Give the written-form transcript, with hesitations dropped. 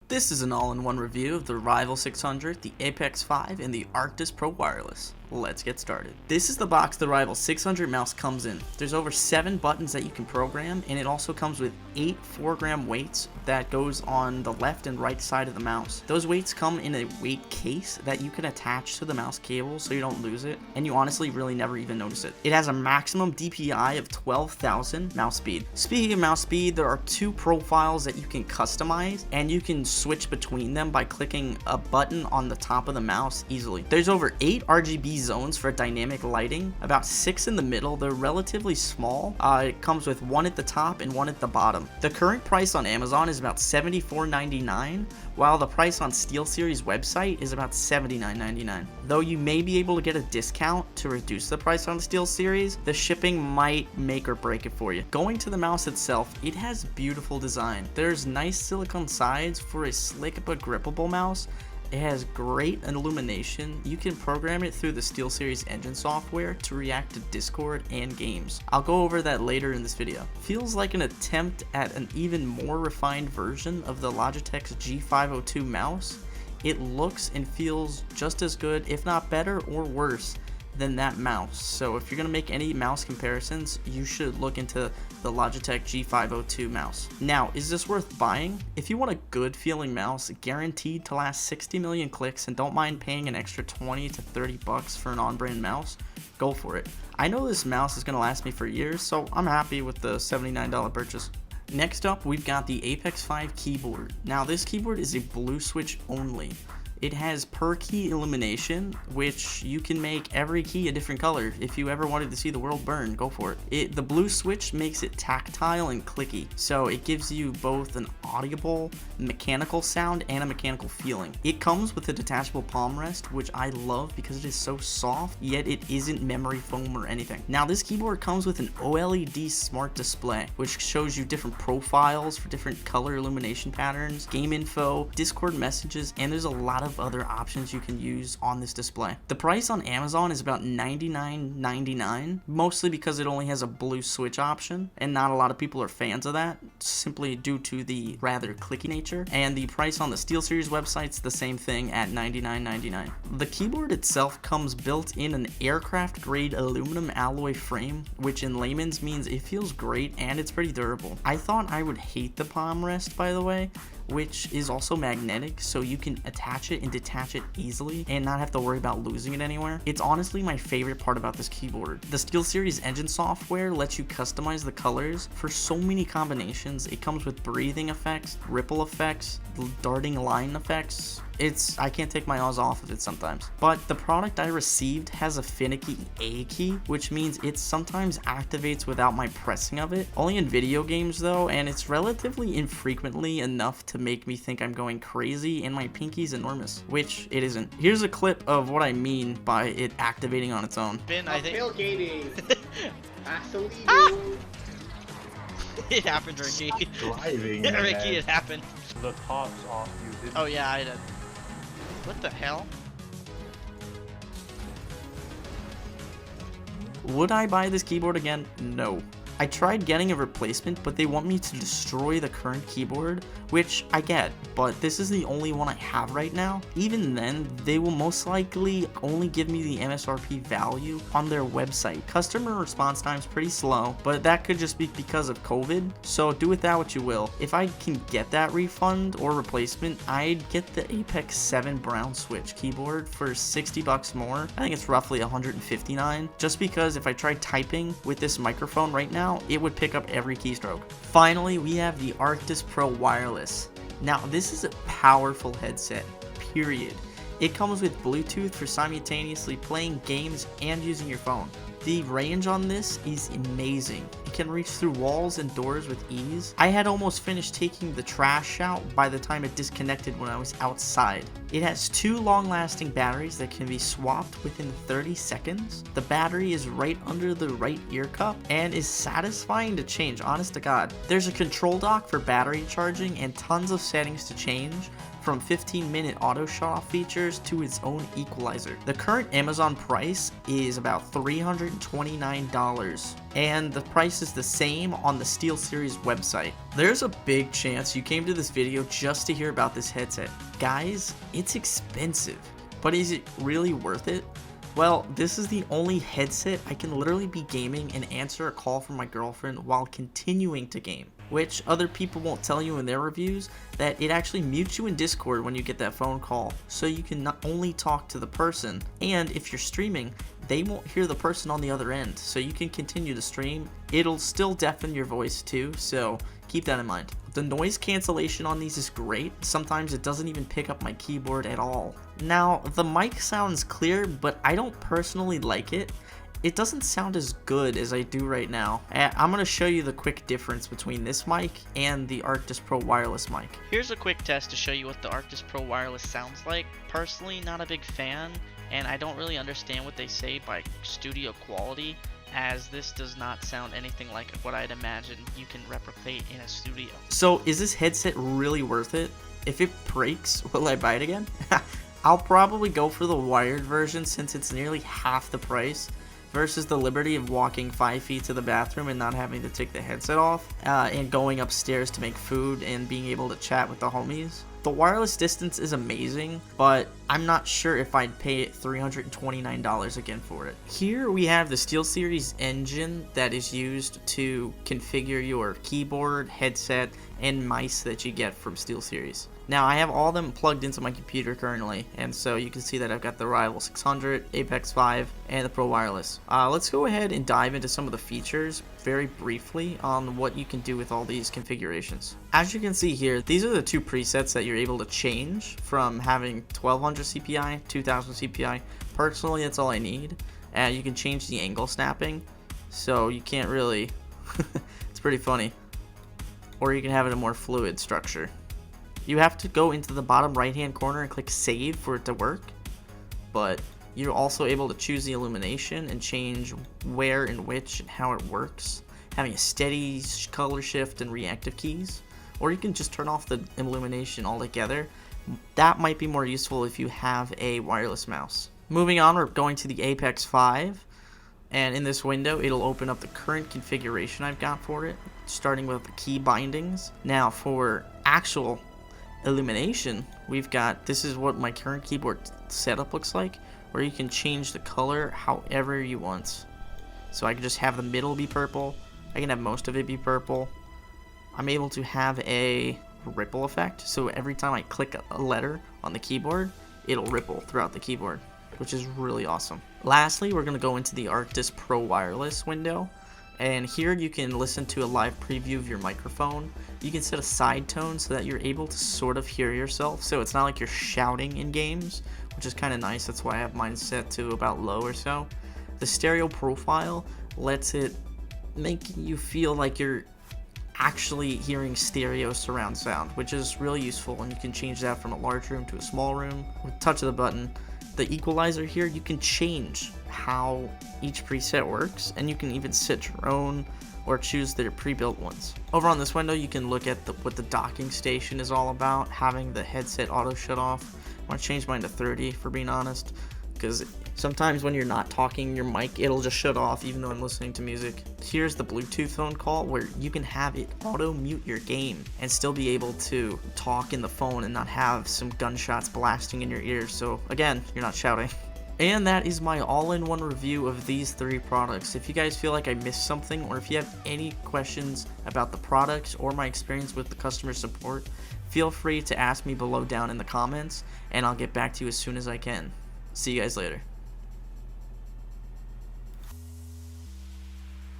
This is an all-in-one review of the Rival 600, the Apex 5, and the Arctis Pro Wireless. Let's get started. This is the box the Rival 600 mouse comes in. There's over 7 buttons that you can program, and it also comes with 8 4-gram weights that goes on the left and right side of the mouse. Those weights come in a weight case that you can attach to the mouse cable so you don't lose it, and you honestly really never even notice it. It has a maximum DPI of 12,000 mouse speed. Speaking of mouse speed, there are 2 profiles that you can customize, and you can switch between them by clicking a button on the top of the mouse easily. There's over 8 RGB zones for dynamic lighting, about 6 in the middle. They're relatively small. It comes with 1 at the top and 1 at the bottom. The current price on Amazon is about $74.99, while the price on SteelSeries website is about $79.99. Though you may be able to get a discount to reduce the price on the SteelSeries, the shipping might make or break it for you. Going to the mouse itself, it has beautiful design. There's nice silicone sides for a slick but grippable mouse. It has great illumination. You can program it through the SteelSeries engine software to react to Discord and games. I'll go over that later in this video. Feels like an attempt at an even more refined version of the Logitech's G502 mouse. It looks and feels just as good, if not better or worse, than that mouse. So if you're going to make any mouse comparisons, you should look into the Logitech G502 mouse. Now, is this worth buying? If you want a good feeling mouse guaranteed to last 60 million clicks and don't mind paying an extra 20 to 30 bucks for an on-brand mouse, go for it. I know this mouse is going to last me for years, so I'm happy with the $79 purchase. Next up, we've got the Apex 5 keyboard. Now, this keyboard is a blue switch only. It has per key illumination, which you can make every key a different color. If you ever wanted to see the world burn, go for it. The blue switch makes it tactile and clicky, so it gives you both an audible mechanical sound and a mechanical feeling. It comes with a detachable palm rest, which I love because it is so soft, yet it isn't memory foam or anything. Now, this keyboard comes with an OLED smart display, which shows you different profiles for different color illumination patterns, game info, Discord messages, and there's a lot of other options you can use on this display. The price on Amazon is about $99.99, mostly because it only has a blue switch option, and not a lot of people are fans of that, simply due to the rather clicky nature. And the price on the SteelSeries website's the same thing at $99.99. The keyboard itself comes built in an aircraft-grade aluminum alloy frame, which in layman's means it feels great and it's pretty durable. I thought I would hate the palm rest, by the way, which is also magnetic, so you can attach it and detach it easily and not have to worry about losing it anywhere. It's honestly my favorite part about this keyboard. The SteelSeries engine software lets you customize the colors for so many combinations. It comes with breathing effects, ripple effects, darting line effects. I can't take my eyes off of it sometimes. But the product I received has a finicky A key, which means it sometimes activates without my pressing of it. Only in video games though, and it's relatively infrequently enough to make me think I'm going crazy and my pinky's enormous, which it isn't. Here's a clip of what I mean by it activating on its own. I think tailgating. It happened, Ricky. Driving. Yeah, Ricky, it happened. The top's off. You didn't. Oh yeah, I did. What the hell? Would I buy this keyboard again? No. I tried getting a replacement, but they want me to destroy the current keyboard, which I get, but this is the only one I have right now. Even then, they will most likely only give me the MSRP value on their website. Customer response time's pretty slow, but that could just be because of COVID, so do with that what you will. If I can get that refund or replacement, I'd get the Apex 7 brown switch keyboard for 60 bucks more. I think it's roughly 159, just because if I tried typing with this microphone right now, it would pick up every keystroke. Finally, we have the Arctis Pro Wireless. Now, this is a powerful headset, period. It comes with Bluetooth for simultaneously playing games and using your phone. The range on this is amazing. It can reach through walls and doors with ease. I had almost finished taking the trash out by the time it disconnected when I was outside. It has 2 long-lasting batteries that can be swapped within 30 seconds. The battery is right under the right ear cup and is satisfying to change, honest to God. There's a control dock for battery charging and tons of settings to change, from 15-minute auto shut-off features to its own equalizer. The current Amazon price is about $329, and the price is the same on the SteelSeries website. There's a big chance you came to this video just to hear about this headset. Guys, it's expensive, but is it really worth it? Well, this is the only headset I can literally be gaming and answer a call from my girlfriend while continuing to game, which other people won't tell you in their reviews, that it actually mutes you in Discord when you get that phone call, so you can not only talk to the person, and if you're streaming, they won't hear the person on the other end, so you can continue to stream. It'll still deafen your voice too, so keep that in mind. The noise cancellation on these is great. Sometimes it doesn't even pick up my keyboard at all. Now, the mic sounds clear, but I don't personally like it. It doesn't sound as good as I do right now. I'm going to show you the quick difference between this mic and the Arctis Pro Wireless mic. Here's a quick test to show you what the Arctis Pro Wireless sounds like. Personally, not a big fan, and I don't really understand what they say by studio quality, as this does not sound anything like what I'd imagine you can replicate in a studio. So is this headset really worth it? If it breaks, will I buy it again? I'll probably go for the wired version since it's nearly half the price versus the liberty of walking 5 feet to the bathroom and not having to take the headset off, and going upstairs to make food and being able to chat with the homies. The wireless distance is amazing, but I'm not sure if I'd pay $329 again for it. Here we have the SteelSeries engine that is used to configure your keyboard, headset, and mice that you get from SteelSeries. Now I have all of them plugged into my computer currently, and so you can see that I've got the Rival 600, Apex 5, and the Pro Wireless. Let's go ahead and dive into some of the features very briefly on what you can do with all these configurations. As you can see here, these are the two presets that you're able to change from having 1200 CPI, 2000 CPI. Personally, that's all I need. You can change the angle snapping, so you can't really, it's pretty funny. Or you can have it a more fluid structure. You have to go into the bottom right hand corner and click save for it to work, but you're also able to choose the illumination and change where and which and how it works, having a steady color shift and reactive keys, or you can just turn off the illumination altogether. That might be more useful if you have a wireless mouse. Moving on, we're going to the Apex 5, and in this window it'll open up the current configuration I've got for it, starting with the key bindings. Now for actual illumination, we've got, this is what my current keyboard setup looks like, where you can change the color however you want. So I can just have the middle be purple, I can have most of it be purple. I'm able to have a ripple effect, so every time I click a letter on the keyboard, it'll ripple throughout the keyboard, which is really awesome. Lastly, we're going to go into the Arctis Pro Wireless window, and here you can listen to a live preview of your microphone. You can set a side tone so that you're able to sort of hear yourself, so it's not like you're shouting in games, which is kind of nice. That's why I have mine set to about low or so. The stereo profile lets it make you feel like you're actually hearing stereo surround sound, which is really useful, and you can change that from a large room to a small room with a touch of the button. The equalizer here, you can change how each preset works, and you can even set your own or choose their pre-built ones. Over on this window, you can look at what the docking station is all about, having the headset auto shut off. I want to change mine to 30 for being honest, because sometimes when you're not talking your mic, it'll just shut off even though I'm listening to music. Here's the Bluetooth phone call where you can have it auto mute your game and still be able to talk in the phone and not have some gunshots blasting in your ears, so again, you're not shouting. And that is my all-in-one review of these three products. If you guys feel like I missed something, or if you have any questions about the products or my experience with the customer support, feel free to ask me below down in the comments, and I'll get back to you as soon as I can. See you guys later.